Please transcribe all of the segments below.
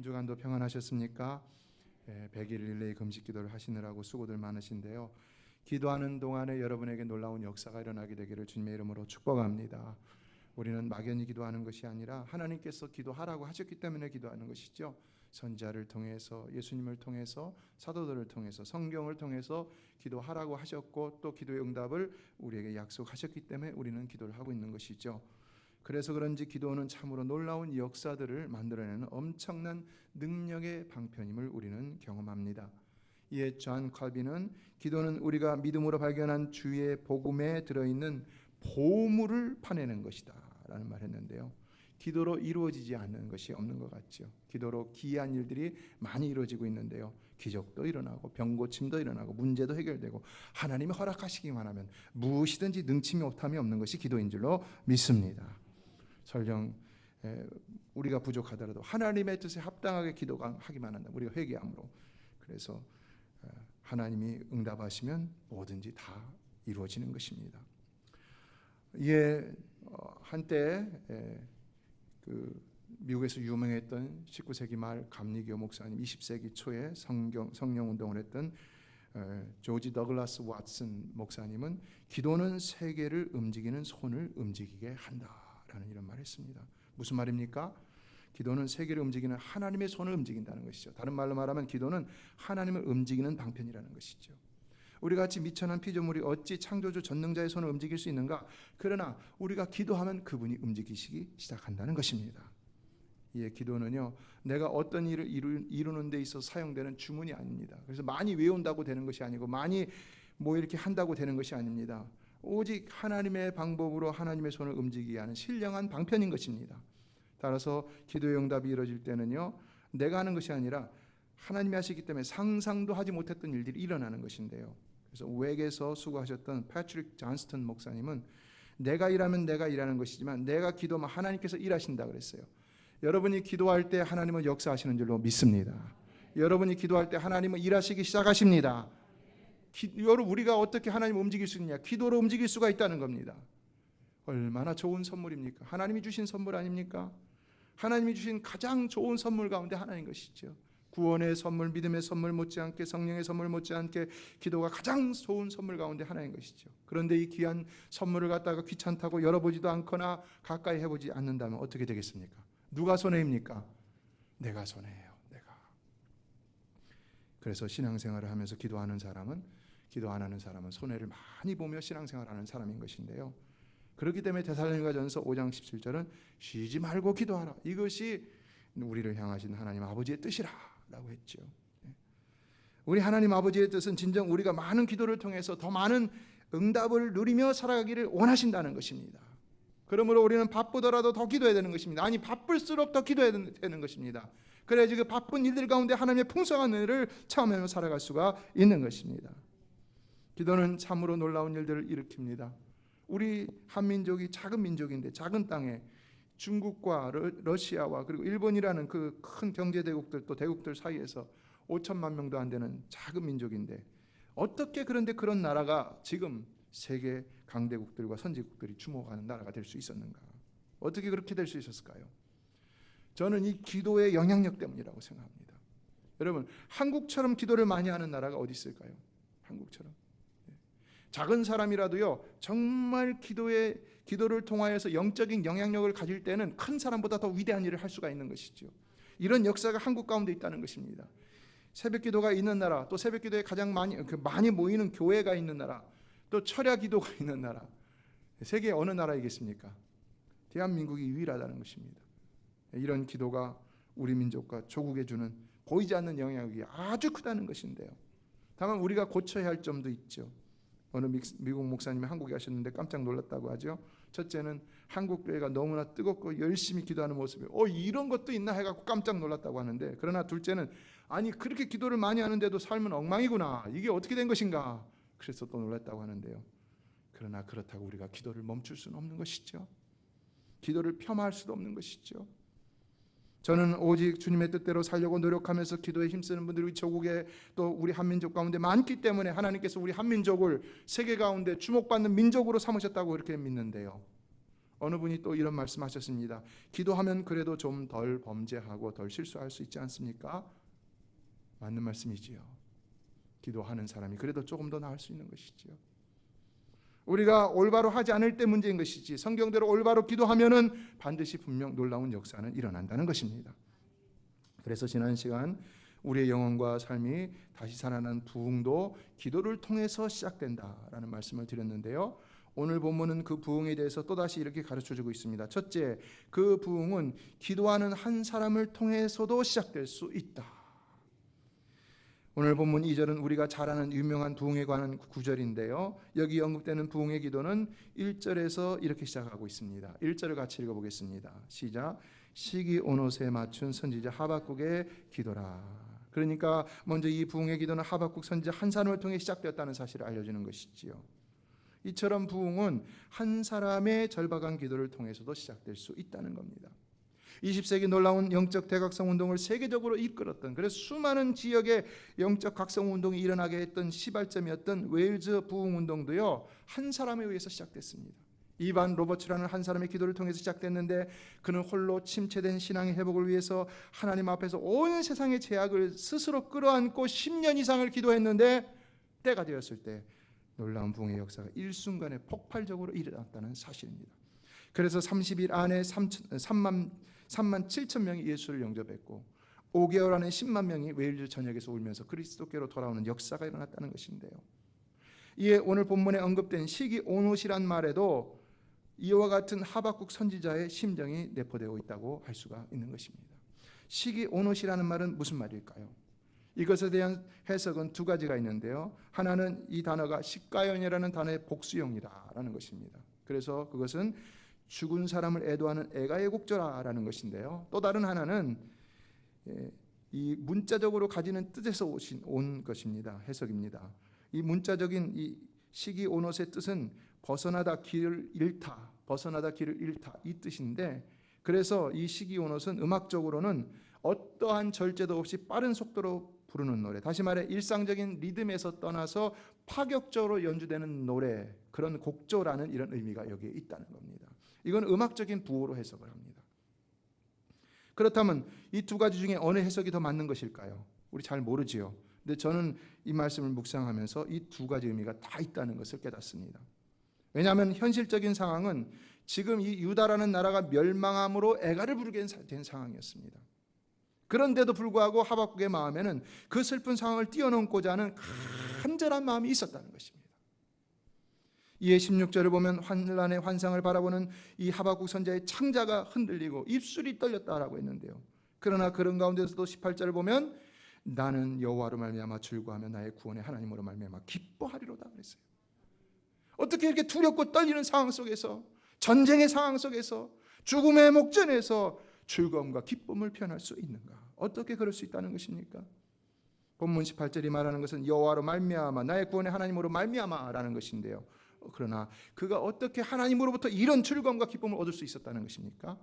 주간도 평안하셨습니까? 100일 릴레이 금식 기도를 하시느라고 수고들 많으신데요. 기도하는 동안에 여러분에게 놀라운 역사가 일어나게 되기를 주님의 이름으로 축복합니다. 우리는 막연히 기도하는 것이 아니라 하나님께서 기도하라고 하셨기 때문에 기도하는 것이죠. 선지자를 통해서, 예수님을 통해서, 사도들을 통해서, 성경을 통해서 기도하라고 하셨고 또 기도의 응답을 우리에게 약속하셨기 때문에 우리는 기도를 하고 있는 것이죠. 그래서 그런지 기도는 참으로 놀라운 역사들을 만들어내는 엄청난 능력의 방편임을 우리는 경험합니다. 이에 존 칼빈은 기도는 우리가 믿음으로 발견한 주의 복음에 들어있는 보물을 파내는 것이다 라는 말을 했는데요. 기도로 이루어지지 않는 것이 없는 것 같죠. 기도로 기이한 일들이 많이 이루어지고 있는데요. 기적도 일어나고 병고침도 일어나고 문제도 해결되고 하나님이 허락하시기만 하면 무엇이든지 능침이 오탐이 없는 것이 기도인 줄로 믿습니다. 설령 우리가 부족하더라도 하나님의 뜻에 합당하게 기도하기만 한다. 우리가 회개함으로. 그래서 하나님이 응답하시면 뭐든지 다 이루어지는 것입니다. 이에 한때 그 미국에서 유명했던 19세기 말 감리교 목사님, 20세기 초에 성령 운동을 했던 조지 더글라스 왓슨 목사님은 기도는 세계를 움직이는 손을 움직이게 한다라는 이런 말을 했습니다. 무슨 말입니까? 기도는 세계를 움직이는 하나님의 손을 움직인다는 것이죠. 다른 말로 말하면 기도는 하나님을 움직이는 방편이라는 것이죠. 우리가 같이 미천한 피조물이 어찌 창조주 전능자의 손을 움직일 수 있는가? 그러나 우리가 기도하면 그분이 움직이시기 시작한다는 것입니다. 예, 기도는요, 내가 어떤 일을 이루는 데 있어서 사용되는 주문이 아닙니다. 그래서 많이 외운다고 되는 것이 아니고 많이 뭐 이렇게 한다고 되는 것이 아닙니다. 오직 하나님의 방법으로 하나님의 손을 움직이게 하는 신령한 방편인 것입니다. 따라서 기도의 응답이 이루어질 때는요, 내가 하는 것이 아니라 하나님이 하시기 때문에 상상도 하지 못했던 일들이 일어나는 것인데요. 그래서 웩에서 수고하셨던 패트릭 존스턴 목사님은 내가 일하면 내가 일하는 것이지만 내가 기도하면 하나님께서 일하신다 그랬어요. 여러분이 기도할 때 하나님은 역사하시는 줄로 믿습니다. 여러분이 기도할 때 하나님은 일하시기 시작하십니다. 여러분, 우리가 어떻게 하나님을 움직일 수 있느냐? 기도로 움직일 수가 있다는 겁니다. 얼마나 좋은 선물입니까? 하나님이 주신 선물 아닙니까? 하나님이 주신 가장 좋은 선물 가운데 하나인 것이죠. 구원의 선물, 믿음의 선물 못지않게, 성령의 선물 못지않게 기도가 가장 좋은 선물 가운데 하나인 것이죠. 그런데 이 귀한 선물을 갖다가 귀찮다고 열어보지도 않거나 가까이 해보지 않는다면 어떻게 되겠습니까? 누가 손해입니까? 내가 손해예요. 내가. 그래서 신앙생활을 하면서 기도하는 사람은, 기도 안 하는 사람은 손해를 많이 보며 신앙생활하는 사람인 것인데요. 그렇기 때문에 데살로니가전서 5장 17절은 쉬지 말고 기도하라. 이것이 우리를 향하신 하나님 아버지의 뜻이라 라고 했죠. 우리 하나님 아버지의 뜻은 진정 우리가 많은 기도를 통해서 더 많은 응답을 누리며 살아가기를 원하신다는 것입니다. 그러므로 우리는 바쁘더라도 더 기도해야 되는 것입니다. 아니, 바쁠수록 더 기도해야 되는 것입니다. 그래야지 그 바쁜 일들 가운데 하나님의 풍성한 은혜를 체험하며 살아갈 수가 있는 것입니다. 기도는 참으로 놀라운 일들을 일으킵니다. 우리 한민족이 작은 민족인데 작은 땅에 중국과 러시아와 그리고 일본이라는 그 큰 경제대국들 또 대국들 사이에서 5천만 명도 안 되는 작은 민족인데 어떻게 그런데 그런 나라가 지금 세계 강대국들과 선진국들이 주목하는 나라가 될 수 있었는가? 어떻게 그렇게 될 수 있었을까요? 저는 이 기도의 영향력 때문이라고 생각합니다. 여러분, 한국처럼 기도를 많이 하는 나라가 어디 있을까요? 한국처럼. 작은 사람이라도요, 정말 기도를 통하여서 영적인 영향력을 가질 때는 큰 사람보다 더 위대한 일을 할 수가 있는 것이죠. 이런 역사가 한국 가운데 있다는 것입니다. 새벽기도가 있는 나라, 또 새벽기도에 가장 많이 모이는 교회가 있는 나라, 또 철야기도가 있는 나라, 세계 어느 나라이겠습니까? 대한민국이 유일하다는 것입니다. 이런 기도가 우리 민족과 조국에 주는 보이지 않는 영향력이 아주 크다는 것인데요. 다만 우리가 고쳐야 할 점도 있죠. 어느 미국 목사님이 한국에 가셨는데 깜짝 놀랐다고 하죠. 첫째는 한국 교회가 너무나 뜨겁고 열심히 기도하는 모습에 이런 것도 있나 해갖고 깜짝 놀랐다고 하는데, 그러나 둘째는 아니, 그렇게 기도를 많이 하는데도 삶은 엉망이구나, 이게 어떻게 된 것인가, 그래서 또 놀랐다고 하는데요. 그러나 그렇다고 우리가 기도를 멈출 수는 없는 것이죠. 기도를 폄하할 수도 없는 것이죠. 저는 오직 주님의 뜻대로 살려고 노력하면서 기도에 힘쓰는 분들이 조국에 또 우리 한민족 가운데 많기 때문에 하나님께서 우리 한민족을 세계 가운데 주목받는 민족으로 삼으셨다고 그렇게 믿는데요. 어느 분이 또 이런 말씀하셨습니다. 기도하면 그래도 좀 덜 범죄하고 덜 실수할 수 있지 않습니까? 맞는 말씀이지요. 기도하는 사람이 그래도 조금 더 나을 수 있는 것이지요. 우리가 올바로 하지 않을 때 문제인 것이지 성경대로 올바로 기도하면은 반드시 분명 놀라운 역사는 일어난다는 것입니다. 그래서 지난 시간 우리의 영혼과 삶이 다시 살아나는 부흥도 기도를 통해서 시작된다라는 말씀을 드렸는데요. 오늘 본문은 그 부흥에 대해서 또다시 이렇게 가르쳐주고 있습니다. 첫째, 그 부흥은 기도하는 한 사람을 통해서도 시작될 수 있다. 오늘 본문 2절은 우리가 잘 아는 유명한 부흥에 관한 구절인데요. 여기 언급되는 부흥의 기도는 1절에서 이렇게 시작하고 있습니다. 1절을 같이 읽어보겠습니다. 시작. 시기 오롯에 맞춘 선지자 하박국의 기도라. 그러니까 먼저 이 부흥의 기도는 하박국 선지자 한 사람을 통해 시작되었다는 사실을 알려주는 것이지요. 이처럼 부흥은 한 사람의 절박한 기도를 통해서도 시작될 수 있다는 겁니다. 20세기 놀라운 영적 대각성 운동을 세계적으로 이끌었던, 그래서 수많은 지역의 영적 각성 운동이 일어나게 했던 시발점이었던 웨일즈 부흥 운동도요, 한 사람에 의해서 시작됐습니다. 이반 로버츠라는 한 사람의 기도를 통해서 시작됐는데, 그는 홀로 침체된 신앙의 회복을 위해서 하나님 앞에서 온 세상의 죄악을 스스로 끌어안고 10년 이상을 기도했는데, 때가 되었을 때 놀라운 부흥의 역사가 일순간에 폭발적으로 일어났다는 사실입니다. 그래서 30일 안에 3만 7천 명이 예수를 영접했고 5개월 안에 10만 명이 웨일즈 전역에서 울면서 그리스도께로 돌아오는 역사가 일어났다는 것인데요. 이에 오늘 본문에 언급된 시기 오롯이란 말에도 이와 같은 하박국 선지자의 심정이 내포되어 있다고 할 수가 있는 것입니다. 시기 오롯이라는 말은 무슨 말일까요? 이것에 대한 해석은 두 가지가 있는데요. 하나는 이 단어가 식가연이라는 단어의 복수형이라는 것입니다. 그래서 그것은 죽은 사람을 애도하는 애가의 곡조라는 것인데요. 또 다른 하나는 이 문자적으로 가지는 뜻에서 온 것입니다. 해석입니다. 이 문자적인 이 시기 오롯의 뜻은 벗어나다 길을 잃다, 벗어나다 길을 잃다 이 뜻인데, 그래서 이 시기 오롯은 음악적으로는 어떠한 절제도 없이 빠른 속도로 부르는 노래, 다시 말해 일상적인 리듬에서 떠나서 파격적으로 연주되는 노래, 그런 곡조라는 이런 의미가 여기에 있다는 겁니다. 이건 음악적인 부호로 해석을 합니다. 그렇다면 이 두 가지 중에 어느 해석이 더 맞는 것일까요? 우리 잘 모르지요. 근데 저는 이 말씀을 묵상하면서 이 두 가지 의미가 다 있다는 것을 깨닫습니다. 왜냐하면 현실적인 상황은 지금 이 유다라는 나라가 멸망함으로 애가를 부르게 된 상황이었습니다. 그런데도 불구하고 하박국의 마음에는 그 슬픈 상황을 뛰어넘고자 하는 간절한 마음이 있었다는 것입니다. 이에 16절을 보면 환란의 환상을 바라보는 이 하박국 선지자의 창자가 흔들리고 입술이 떨렸다라고 했는데요. 그러나 그런 가운데서도 18절을 보면 나는 여호와로 말미암아 즐거워하며 나의 구원의 하나님으로 말미암아 기뻐하리로다 그랬어요. 어떻게 이렇게 두렵고 떨리는 상황 속에서, 전쟁의 상황 속에서, 죽음의 목전에서 즐거움과 기쁨을 표현할 수 있는가? 어떻게 그럴 수 있다는 것입니까? 본문 18절이 말하는 것은 여호와로 말미암아 나의 구원의 하나님으로 말미암아라는 것인데요. 그러나 그가 어떻게 하나님으로부터 이런 즐거움과 기쁨을 얻을 수 있었다는 것입니까?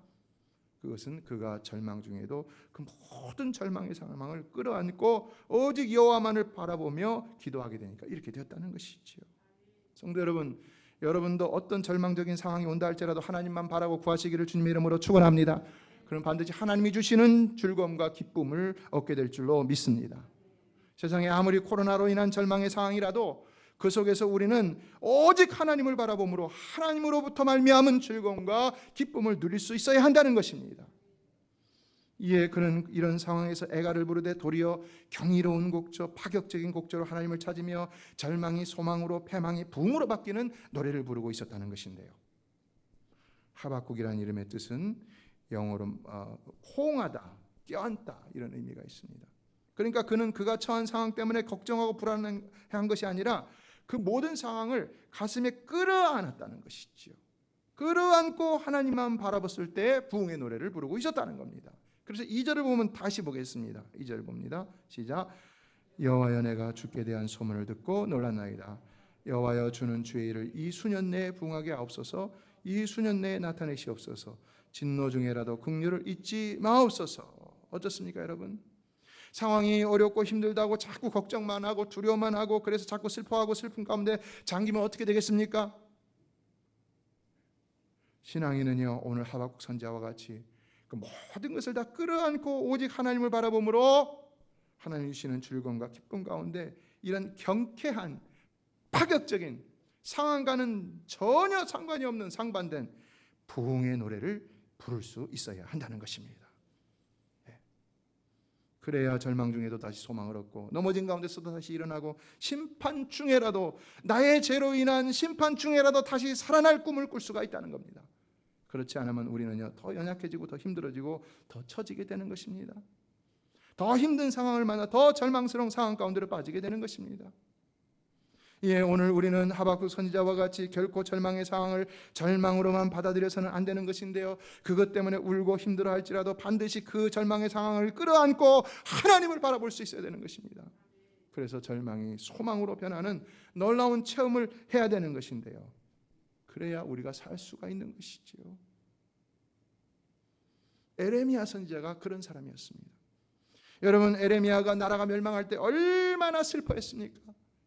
그것은 그가 절망 중에도 그 모든 절망의 상황을 끌어안고 오직 여호와만을 바라보며 기도하게 되니까 이렇게 되었다는 것이지요. 성도 여러분, 여러분도 어떤 절망적인 상황이 온다 할지라도 하나님만 바라고 구하시기를 주님의 이름으로 축원합니다. 그럼 반드시 하나님이 주시는 즐거움과 기쁨을 얻게 될 줄로 믿습니다. 세상에 아무리 코로나로 인한 절망의 상황이라도 그 속에서 우리는 오직 하나님을 바라봄으로 하나님으로부터 말미암은 즐거움과 기쁨을 누릴 수 있어야 한다는 것입니다. 이에 그는 이런 상황에서 애가를 부르되 도리어 경이로운 곡조, 파격적인 곡조로 하나님을 찾으며 절망이 소망으로, 패망이 부흥으로 바뀌는 노래를 부르고 있었다는 것인데요. 하박국이라는 이름의 뜻은 영어로 호응하다, 껴안다 이런 의미가 있습니다. 그러니까 그는 그가 처한 상황 때문에 걱정하고 불안한 것이 아니라 그 모든 상황을 가슴에 끌어안았다는 것이지요. 끌어안고 하나님만 바라봤을 때 부흥의 노래를 부르고 있었다는 겁니다. 그래서 2절을 보면 다시 보겠습니다. 2절 봅니다. 시작. 여호와여 내가 주께 대한 소문을 듣고 놀랐나이다. 여호와여 주는 주의 일을 이 수년 내에 부응하게 하옵소서. 이 수년 내에 나타내시옵소서. 진노 중에라도 긍휼을 잊지 마옵소서. 어떻습니까 여러분? 상황이 어렵고 힘들다고 자꾸 걱정만 하고 두려워만 하고 그래서 자꾸 슬퍼하고 슬픈 가운데 잠기면 어떻게 되겠습니까? 신앙인은요, 오늘 하박국 선지자와 같이 그 모든 것을 다 끌어안고 오직 하나님을 바라봄으로 하나님 주시는 즐거움과 기쁨 가운데 이런 경쾌한 파격적인 상황과는 전혀 상관이 없는 상반된 부흥의 노래를 부를 수 있어야 한다는 것입니다. 그래야 절망 중에도 다시 소망을 얻고 넘어진 가운데서도 다시 일어나고 심판 중에라도 나의 죄로 인한 심판 중에라도 다시 살아날 꿈을 꿀 수가 있다는 겁니다. 그렇지 않으면 우리는요, 더 연약해지고 더 힘들어지고 더 처지게 되는 것입니다. 더 힘든 상황을 만나 더 절망스러운 상황 가운데로 빠지게 되는 것입니다. 예, 오늘 우리는 하박국 선지자와 같이 결코 절망의 상황을 절망으로만 받아들여서는 안 되는 것인데요, 그것 때문에 울고 힘들어할지라도 반드시 그 절망의 상황을 끌어안고 하나님을 바라볼 수 있어야 되는 것입니다. 그래서 절망이 소망으로 변하는 놀라운 체험을 해야 되는 것인데요, 그래야 우리가 살 수가 있는 것이지요. 에레미야 선지자가 그런 사람이었습니다. 여러분, 에레미야가 나라가 멸망할 때 얼마나 슬퍼했습니까?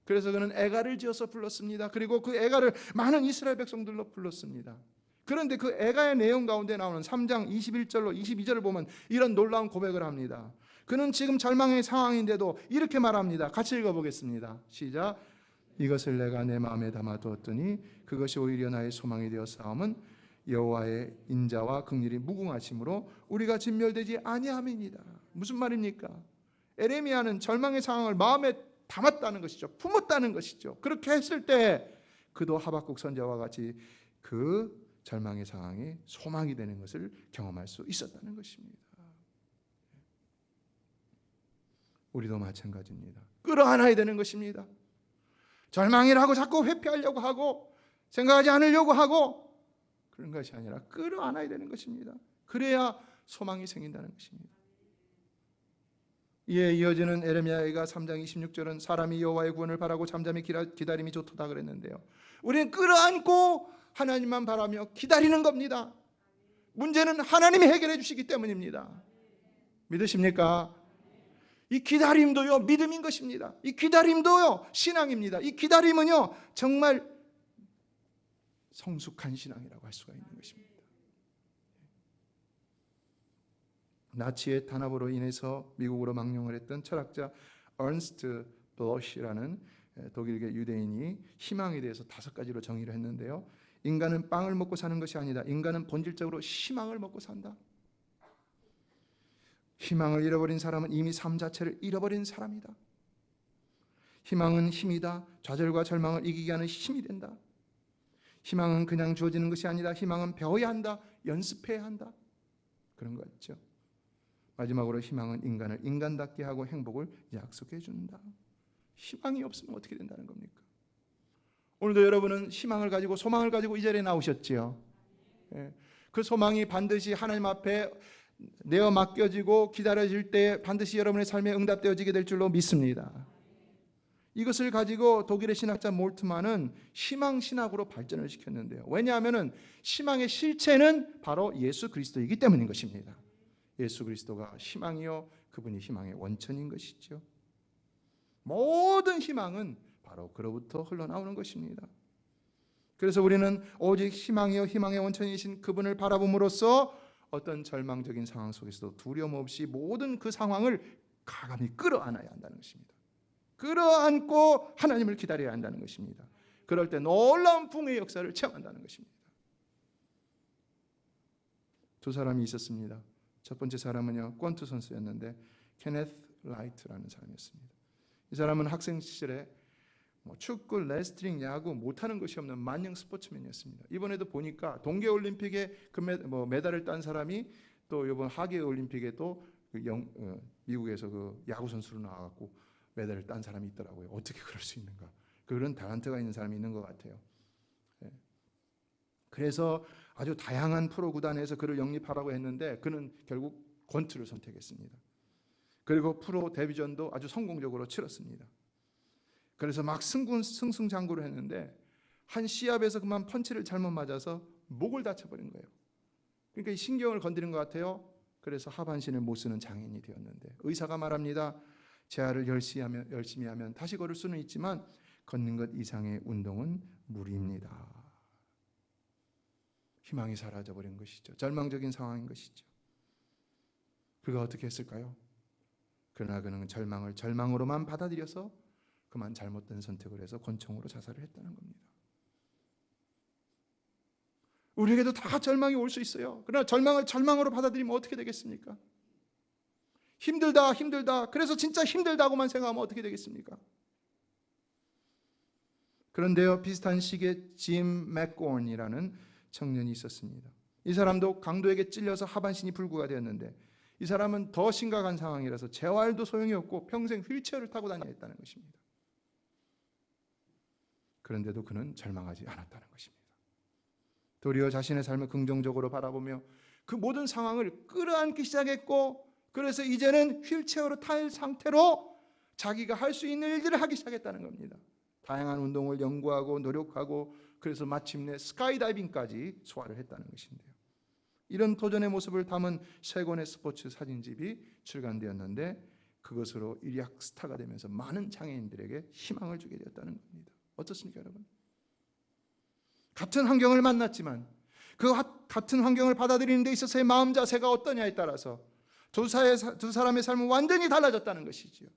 그래서 그는 애가를 지어서 불렀습니다. 그리고 그 애가를 많은 이스라엘 백성들로 불렀습니다. 그런데 그 애가의 내용 가운데 나오는 3장 21절로 22절을 보면 이런 놀라운 고백을 합니다. 그는 지금 절망의 상황인데도 이렇게 말합니다. 같이 읽어보겠습니다. 시작. 이것을 내가 내 마음에 담아두었더니 그것이 오히려 나의 소망이 되어 싸움은 여호와의 인자와 긍휼이 무궁하심으로 우리가 진멸되지 아니함이니이다. 무슨 말입니까? 에레미야는 절망의 상황을 마음에 담았다는 것이죠. 품었다는 것이죠. 그렇게 했을 때 그도 하박국 선지자와 같이 그 절망의 상황이 소망이 되는 것을 경험할 수 있었다는 것입니다. 우리도 마찬가지입니다. 끌어안아야 되는 것입니다. 절망이라고 자꾸 회피하려고 하고 생각하지 않으려고 하고 그런 것이 아니라 끌어안아야 되는 것입니다. 그래야 소망이 생긴다는 것입니다. 이에 이어지는 에레미야가 3장 26절은 사람이 여호와의 구원을 바라고 잠잠히 기다림이 좋도다 그랬는데요, 우리는 끌어안고 하나님만 바라며 기다리는 겁니다. 문제는 하나님이 해결해 주시기 때문입니다. 믿으십니까? 이 기다림도요, 믿음인 것입니다. 이 기다림도요, 신앙입니다. 이 기다림은요, 정말 성숙한 신앙이라고 할 수가 있는 것입니다. 나치의 탄압으로 인해서 미국으로 망명을 했던 철학자 얼스트 블러시라는 독일계 유대인이 희망에 대해서 5가지로 정의를 했는데요, 인간은 빵을 먹고 사는 것이 아니다. 인간은 본질적으로 희망을 먹고 산다. 희망을 잃어버린 사람은 이미 삶 자체를 잃어버린 사람이다. 희망은 힘이다. 좌절과 절망을 이기게 하는 힘이 된다. 희망은 그냥 주어지는 것이 아니다. 희망은 배워야 한다. 연습해야 한다. 그런 거 같죠. 마지막으로 희망은 인간을 인간답게 하고 행복을 약속해 준다. 희망이 없으면 어떻게 된다는 겁니까? 오늘도 여러분은 희망을 가지고 소망을 가지고 이 자리에 나오셨지요. 그 소망이 반드시 하나님 앞에 내어 맡겨지고 기다려질 때 반드시 여러분의 삶에 응답되어지게 될 줄로 믿습니다. 이것을 가지고 독일의 신학자 몰트만은 희망신학으로 발전을 시켰는데요, 왜냐하면 희망의 실체는 바로 예수 그리스도이기 때문인 것입니다. 예수 그리스도가 희망이요, 그분이 희망의 원천인 것이죠. 모든 희망은 바로 그로부터 흘러나오는 것입니다. 그래서 우리는 오직 희망이요, 희망의 원천이신 그분을 바라봄으로써 어떤 절망적인 상황 속에서도 두려움 없이 모든 그 상황을 가감히 끌어안아야 한다는 것입니다. 끌어안고 하나님을 기다려야 한다는 것입니다. 그럴 때 놀라운 부흥의 역사를 체험한다는 것입니다. 2 사람이 있었습니다. 첫 번째 사람은요, 권투 선수였는데 케네스 라이트라는 사람이었습니다. 이 사람은 학생 시절에 축구, 레슬링, 야구 못하는 것이 없는 만능 스포츠맨이었습니다. 이번에도 보니까 동계올림픽에 메달을 딴 사람이 또 이번 하계올림픽에도 미국에서 그 야구 선수로 나와갖고 메달을 딴 사람이 있더라고요. 어떻게 그럴 수 있는가? 그런 탤런트가 있는 사람이 있는 것 같아요. 그래서 아주 다양한 프로 구단에서 그를 영입하라고 했는데 그는 결국 권투를 선택했습니다. 그리고 프로 데뷔전도 아주 성공적으로 치렀습니다. 그래서 막 승승장구를 했는데 한 시합에서 그만 펀치를 잘못 맞아서 목을 다쳐버린 거예요. 그러니까 이 신경을 건드린 것 같아요. 그래서 하반신을 못 쓰는 장애인이 되었는데 의사가 말합니다. 재활을 열심히 하면 다시 걸을 수는 있지만 걷는 것 이상의 운동은 무리입니다. 희망이 사라져버린 것이죠. 절망적인 상황인 것이죠. 그가 어떻게 했을까요? 그러나 그는 절망을 절망으로만 받아들여서 그만 잘못된 선택을 해서 권총으로 자살을 했다는 겁니다. 우리에게도 다 절망이 올 수 있어요. 그러나 절망을 절망으로 받아들이면 어떻게 되겠습니까? 힘들다 힘들다 그래서 진짜 힘들다고만 생각하면 어떻게 되겠습니까? 그런데요, 비슷한 시기에 짐 맥고언이라는 청년이 있었습니다. 이 사람도 강도에게 찔려서 하반신이 불구가 되었는데 이 사람은 더 심각한 상황이라서 재활도 소용이 없고 평생 휠체어를 타고 다녀야 했다는 것입니다. 그런데도 그는 절망하지 않았다는 것입니다. 도리어 자신의 삶을 긍정적으로 바라보며 그 모든 상황을 끌어안기 시작했고, 그래서 이제는 휠체어로 탈 상태로 자기가 할 수 있는 일들을 하기 시작했다는 겁니다. 다양한 운동을 연구하고 노력하고 그래서 마침내 스카이다이빙까지 소화를 했다는 것인데요. 이런 도전의 모습을 담은 세 권의 스포츠 사진집이 출간되었는데 그것으로 일약 스타가 되면서 많은 장애인들에게 희망을 주게 되었다는 겁니다. 어떻습니까, 여러분? 같은 환경을 만났지만 그 같은 환경을 받아들이는 데 있어서의 마음 자세가 어떠냐에 따라서 두 사람의 삶은 완전히 달라졌다는 것이지요.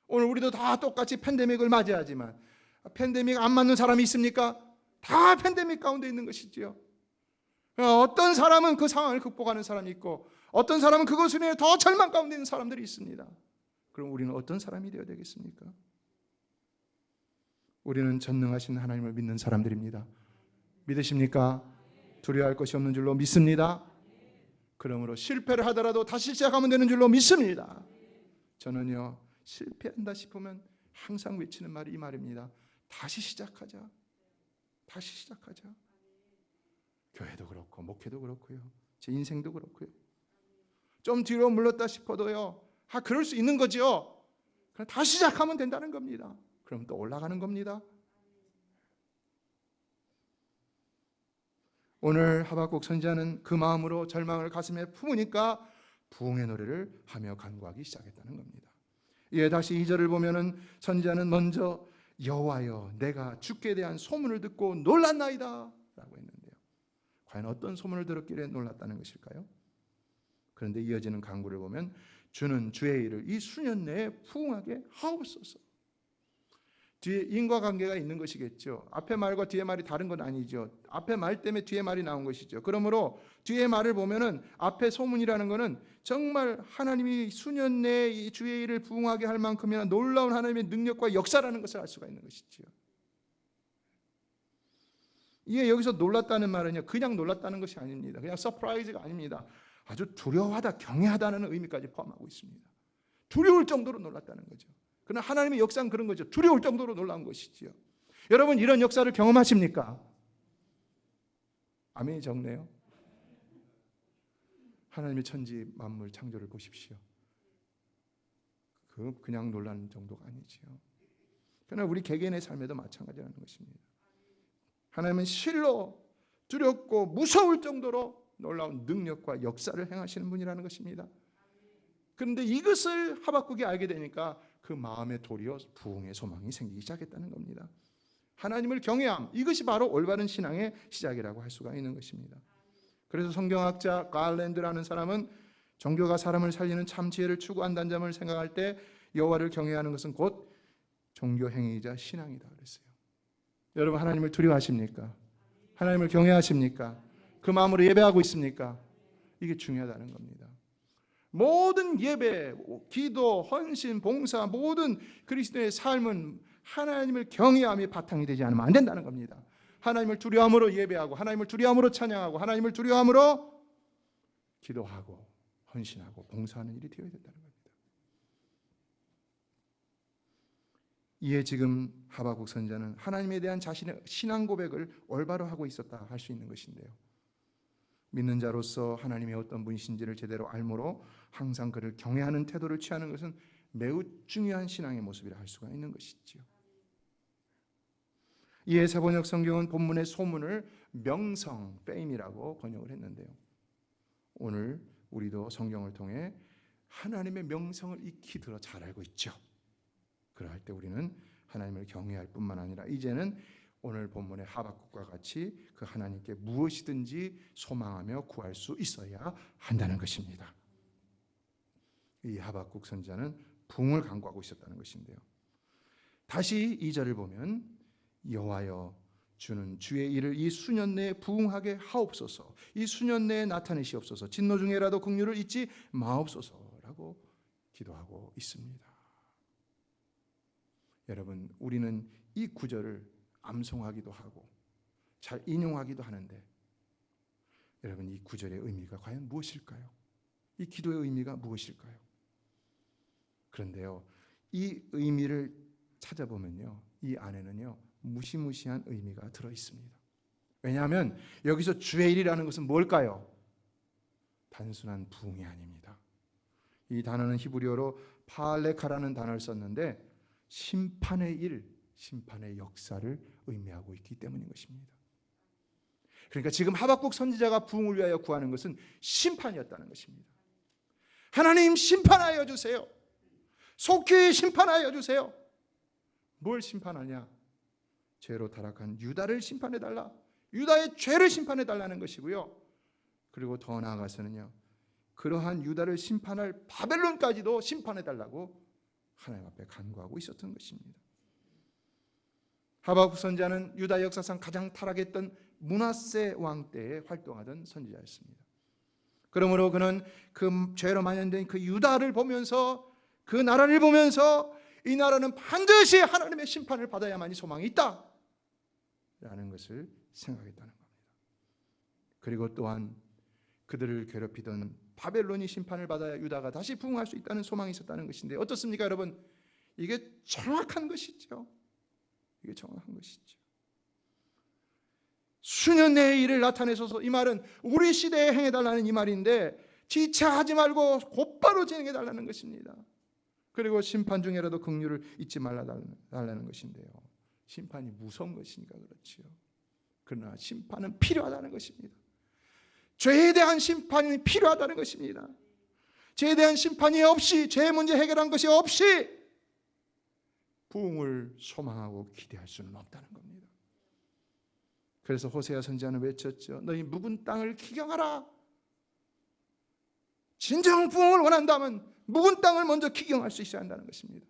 오늘 우리도 다 똑같이 팬데믹을 맞이하지만 팬데믹 안 맞는 사람이 있습니까? 다 팬데믹 가운데 있는 것이지요. 어떤 사람은 그 상황을 극복하는 사람이 있고 어떤 사람은 그것으로 인해 더 절망 가운데 있는 사람들이 있습니다. 그럼 우리는 어떤 사람이 되어야 되겠습니까? 우리는 전능하신 하나님을 믿는 사람들입니다. 믿으십니까? 두려워할 것이 없는 줄로 믿습니다. 그러므로 실패를 하더라도 다시 시작하면 되는 줄로 믿습니다. 저는요, 실패한다 싶으면 항상 외치는 말이 이 말입니다. 다시 시작하자. 다시 시작하자. 교회도 그렇고 목회도 그렇고요. 제 인생도 그렇고요. 좀 뒤로 물렀다 싶어도요. 그럴 수 있는 거죠. 다시 시작하면 된다는 겁니다. 그럼 또 올라가는 겁니다. 오늘 하박국 선지자는 그 마음으로 절망을 가슴에 품으니까 부흥의 노래를 하며 간구하기 시작했다는 겁니다. 이에 다시 2절을 보면은 선지자는 먼저 여호와여 내가 주께 대한 소문을 듣고 놀랐나이다 라고 했는데요. 과연 어떤 소문을 들었길래 놀랐다는 것일까요? 그런데 이어지는 간구를 보면 주는 주의 일을 이 수년 내에 부흥하게 하옵소서. 뒤에 인과관계가 있는 것이겠죠. 앞에 말과 뒤에 말이 다른 건 아니죠. 앞에 말 때문에 뒤에 말이 나온 것이죠. 그러므로 뒤에 말을 보면은 앞에 소문이라는 것은 정말 하나님이 수년 내에 이 주의 일을 부흥하게 할 만큼이나 놀라운 하나님의 능력과 역사라는 것을 알 수가 있는 것이죠. 이게 여기서 놀랐다는 말은요, 그냥 놀랐다는 것이 아닙니다. 그냥 서프라이즈가 아닙니다. 아주 두려워하다, 경외하다는 의미까지 포함하고 있습니다. 두려울 정도로 놀랐다는 거죠. 그러나 하나님의 역사는 그런 거죠. 두려울 정도로 놀라운 것이지요. 여러분 이런 역사를 경험하십니까? 아멘이 적네요. 하나님의 천지 만물 창조를 보십시오. 그냥 놀라는 정도가 아니지요. 그러나 우리 개개인의 삶에도 마찬가지라는 것입니다. 하나님은 실로 두렵고 무서울 정도로 놀라운 능력과 역사를 행하시는 분이라는 것입니다. 그런데 이것을 하박국이 알게 되니까 그 마음에 도리어 부흥의 소망이 생기기 시작했다는 겁니다. 하나님을 경외함, 이것이 바로 올바른 신앙의 시작이라고 할 수가 있는 것입니다. 그래서 성경학자 갈랜드라는 사람은 종교가 사람을 살리는 참 지혜를 추구한다는 점을 생각할 때 여호와를 경외하는 것은 곧 종교 행위이자 신앙이다 그랬어요. 여러분 하나님을 두려워하십니까? 하나님을 경외하십니까? 그 마음으로 예배하고 있습니까? 이게 중요하다는 겁니다. 모든 예배, 기도, 헌신, 봉사, 모든 그리스도의 삶은 하나님을 경외함이 바탕이 되지 않으면 안 된다는 겁니다. 하나님을 두려움으로 예배하고 하나님을 두려움으로 찬양하고 하나님을 두려움으로 기도하고 헌신하고 봉사하는 일이 되어야 된다는 겁니다. 이에 지금 하박국 선지자는 하나님에 대한 자신의 신앙 고백을 올바로 하고 있었다 할 수 있는 것인데요. 믿는 자로서 하나님이 어떤 분이신지를 제대로 알므로 항상 그를 경외하는 태도를 취하는 것은 매우 중요한 신앙의 모습이라 할 수가 있는 것이지요. 이에 세번역 성경은 본문의 소문을 명성, fame이라고 번역을 했는데요. 오늘 우리도 성경을 통해 하나님의 명성을 익히 들어 잘 알고 있죠. 그럴 때 우리는 하나님을 경외할 뿐만 아니라 이제는 오늘 본문의 하박국과 같이 그 하나님께 무엇이든지 소망하며 구할 수 있어야 한다는 것입니다. 이 하박국 선지자는 부흥을 간구하고 있었다는 것인데요. 다시 2절을 보면 여호와여 주는 주의 일을 이 수년 내에 부흥하게 하옵소서, 이 수년 내에 나타내시옵소서, 진노 중에라도 긍휼을 잊지 마옵소서라고 기도하고 있습니다. 여러분, 우리는 이 구절을 암송하기도 하고 잘 인용하기도 하는데, 여러분, 이 구절의 의미가 과연 무엇일까요? 이 기도의 의미가 무엇일까요? 그런데요, 이 의미를 찾아보면요, 이 안에는요 무시무시한 의미가 들어 있습니다. 왜냐하면 여기서 주의 일이라는 것은 뭘까요? 단순한 부흥이 아닙니다. 이 단어는 히브리어로 파알레카라는 단어를 썼는데 심판의 일, 심판의 역사를 의미하고 있기 때문인 것입니다. 그러니까 지금 하박국 선지자가 부흥을 위하여 구하는 것은 심판이었다는 것입니다. 하나님, 심판하여 주세요. 속히 심판하여 주세요. 뭘 심판하냐? 죄로 타락한 유다를 심판해달라. 유다의 죄를 심판해달라는 것이고요. 그리고 더 나아가서는요, 그러한 유다를 심판할 바벨론까지도 심판해달라고 하나님 앞에 간구하고 있었던 것입니다. 하박국 선지자는 유다 역사상 가장 타락했던 므낫세 왕 때에 활동하던 선지자였습니다. 그러므로 그는 그 죄로 만연된 그 유다를 보면서, 그 나라를 보면서 이 나라는 반드시 하나님의 심판을 받아야만이 소망이 있다 라는 것을 생각했다는 겁니다. 그리고 또한 그들을 괴롭히던 바벨론이 심판을 받아야 유다가 다시 부흥할 수 있다는 소망이 있었다는 것인데, 어떻습니까 여러분? 이게 정확한 것이죠. 이게 정확한 것이죠. 수년 내의 일을 나타내셔서, 이 말은 우리 시대에 행해달라는 이 말인데 지체하지 말고 곧바로 진행해달라는 것입니다. 그리고 심판 중에라도 긍휼을 잊지 말라달라는 것인데요, 심판이 무서운 것이니까 그렇지요. 그러나 심판은 필요하다는 것입니다. 죄에 대한 심판이 필요하다는 것입니다. 죄에 대한 심판이 없이, 죄의 문제 해결한 것이 없이 부흥을 소망하고 기대할 수는 없다는 겁니다. 그래서 호세아 선지자는 외쳤죠. 너희 묵은 땅을 기경하라. 진정 부흥을 원한다면 묵은 땅을 먼저 기경할 수 있어야 한다는 것입니다.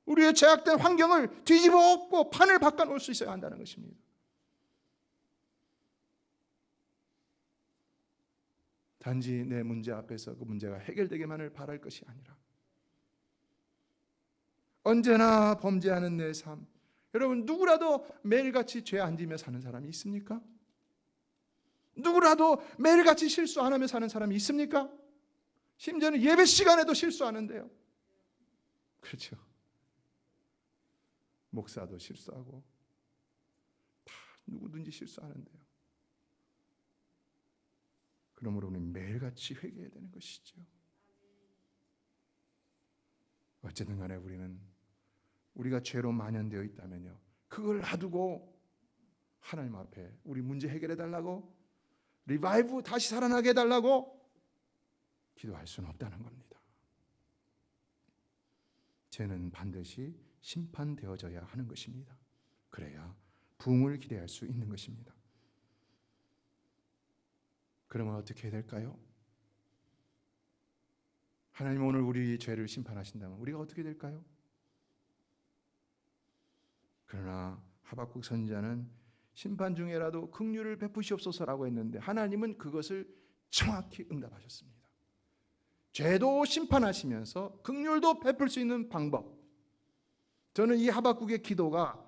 우리의 죄악된 환경을 뒤집어 엎고 판을 바꿔놓을 수 있어야 한다는 것입니다. 단지 내 문제 앞에서 그 문제가 해결되기만을 바랄 것이 아니라, 언제나 범죄하는 내 삶, 여러분, 누구라도 매일같이 죄 안 지며 사는 사람이 있습니까? 누구라도 매일같이 실수 안 하며 사는 사람이 있습니까? 심지어는 예배 시간에도 실수하는데요. 그렇죠. 목사도 실수하고 다 누구든지 실수하는데요. 그러므로 우리는 매일같이 회개해야 되는 것이죠. 어쨌든 간에 우리가 죄로 만연되어 있다면요, 그걸 놔두고 하나님 앞에 우리 문제 해결해 달라고, 리바이브 다시 살아나게 해달라고 기도할 수는 없다는 겁니다. 죄는 반드시 심판되어져야 하는 것입니다. 그래야 부흥을 기대할 수 있는 것입니다. 그러면 어떻게 해야 될까요? 하나님 오늘 우리 죄를 심판하신다면 우리가 어떻게 될까요? 그러나 하박국 선지자는 심판 중에라도 긍휼을 베푸시옵소서라고 했는데, 하나님은 그것을 정확히 응답하셨습니다. 죄도 심판하시면서 긍휼도 베풀 수 있는 방법, 저는 이 하박국의 기도가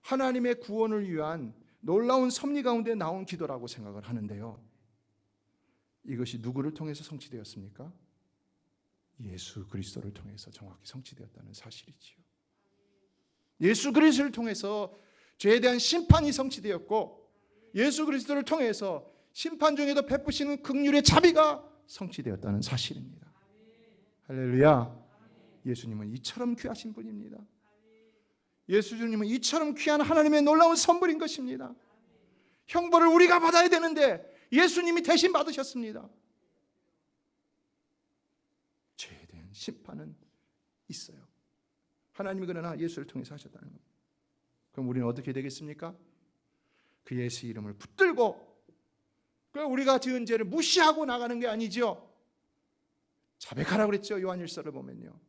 하나님의 구원을 위한 놀라운 섭리 가운데 나온 기도라고 생각을 하는데요, 이것이 누구를 통해서 성취되었습니까? 예수 그리스도를 통해서 정확히 성취되었다는 사실이지요. 예수 그리스도를 통해서 죄에 대한 심판이 성취되었고, 예수 그리스도를 통해서 심판 중에도 베푸시는 긍휼의 자비가 성취되었다는 사실입니다. 할렐루야. 예수님은 이처럼 귀하신 분입니다. 예수님은 이처럼 귀한 하나님의 놀라운 선물인 것입니다. 형벌을 우리가 받아야 되는데 예수님이 대신 받으셨습니다. 죄에 대한 심판은 있어요. 하나님이 그러나 예수를 통해서 하셨다는 겁니다. 그럼 우리는 어떻게 되겠습니까? 그 예수 이름을 붙들고 그 우리가 지은 죄를 무시하고 나가는 게 아니죠. 자백하라고 그랬죠. 요한일서를 보면요.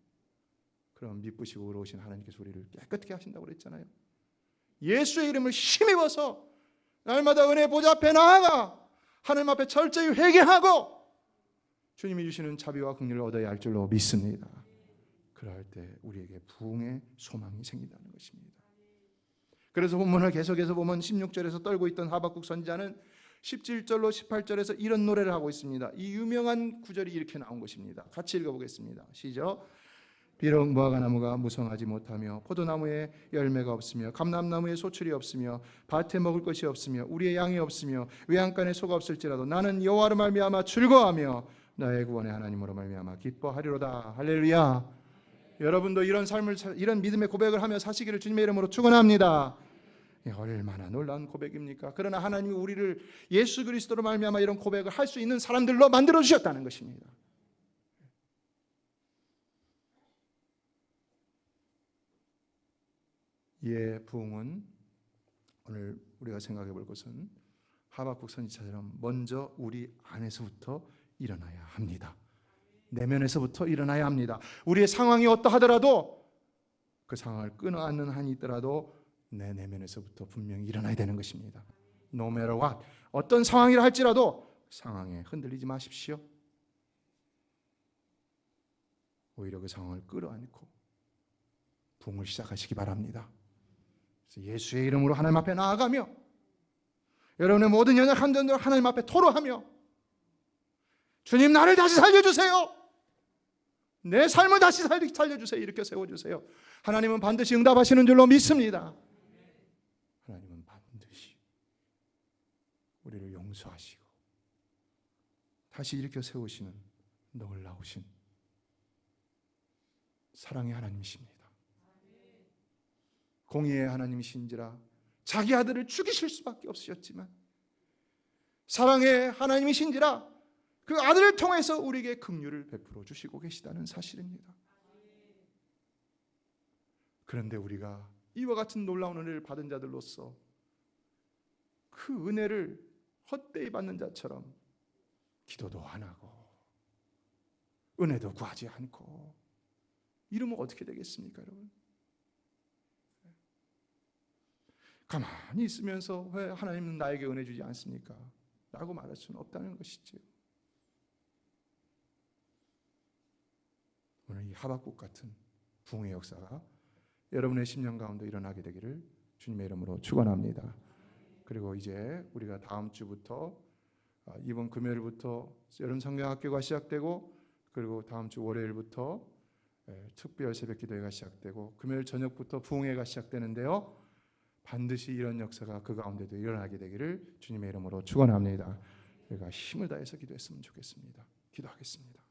그럼 미쁘시고 의로우신 하나님께 소리를 깨끗하게 하신다고 그랬잖아요. 예수의 이름을 힘입어서 날마다 은혜 보좌 앞에 나아가 하나님 앞에 철저히 회개하고 주님이 주시는 자비와 긍휼을 얻어야 할 줄로 믿습니다. 그럴 때 우리에게 부흥의 소망이 생긴다는 것입니다. 그래서 본문을 계속해서 보면 16절에서 떨고 있던 하박국 선지자는 17절로 18절에서 이런 노래를 하고 있습니다. 이 유명한 구절이 이렇게 나온 것입니다. 같이 읽어보겠습니다. 시작. 비록 무화과나무가 무성하지 못하며 포도나무에 열매가 없으며 감람나무에 소출이 없으며 밭에 먹을 것이 없으며 우리의 양이 없으며 외양간에 소가 없을지라도 나는 여호와로 말미암아 즐거워하며 나의 구원의 하나님으로 말미암아 기뻐하리로다. 할렐루야. 여러분도 이런 삶을, 이런 믿음의 고백을 하며 사시기를 주님의 이름으로 축원합니다. 얼마나 놀라운 고백입니까? 그러나 하나님이 우리를 예수 그리스도로 말미암아 이런 고백을 할 수 있는 사람들로 만들어 주셨다는 것입니다. 이의 부흥은 오늘 우리가 생각해 볼 것은 하박국 선지자처럼 먼저 우리 안에서부터 일어나야 합니다. 내면에서부터 일어나야 합니다. 우리의 상황이 어떠하더라도 그 상황을 끊어안는 한이 있더라도 내 내면에서부터 분명히 일어나야 되는 것입니다. No matter what, 어떤 상황이라 할지라도 상황에 흔들리지 마십시오. 오히려 그 상황을 끌어안고 부흥을 시작하시기 바랍니다. 그래서 예수의 이름으로 하나님 앞에 나아가며 여러분의 모든 연약한 점들을 하나님 앞에 토로하며 주님 나를 다시 살려주세요. 내 삶을 다시 살려주세요. 이렇게 세워주세요. 하나님은 반드시 응답하시는 줄로 믿습니다. 하나님은 반드시 우리를 용서하시고 다시 일으켜 세우시는 놀라우신 사랑의 하나님이십니다. 공의의 하나님이신지라 자기 아들을 죽이실 수밖에 없으셨지만 사랑의 하나님이신지라 그 아들을 통해서 우리에게 긍휼을 베풀어 주시고 계시다는 사실입니다. 그런데 우리가 이와 같은 놀라운 은혜를 받은 자들로서 그 은혜를 헛되이 받는 자처럼 기도도 안 하고 은혜도 구하지 않고 이러면 어떻게 되겠습니까, 여러분? 가만히 있으면서 왜 하나님은 나에게 은혜 주지 않습니까? 라고 말할 수는 없다는 것이죠. 오늘 이 하박국 같은 부흥의 역사가 여러분의 심령 가운데 일어나게 되기를 주님의 이름으로 축원합니다. 그리고 이제 우리가 다음 주부터 이번 금요일부터 여름 성경학교가 시작되고 그리고 다음 주 월요일부터 특별 새벽기도회가 시작되고 금요일 저녁부터 부흥회가 시작되는데요. 반드시 이런 역사가 그 가운데도 일어나게 되기를 주님의 이름으로 축원합니다. 우리가 힘을 다해서 기도했으면 좋겠습니다. 기도하겠습니다.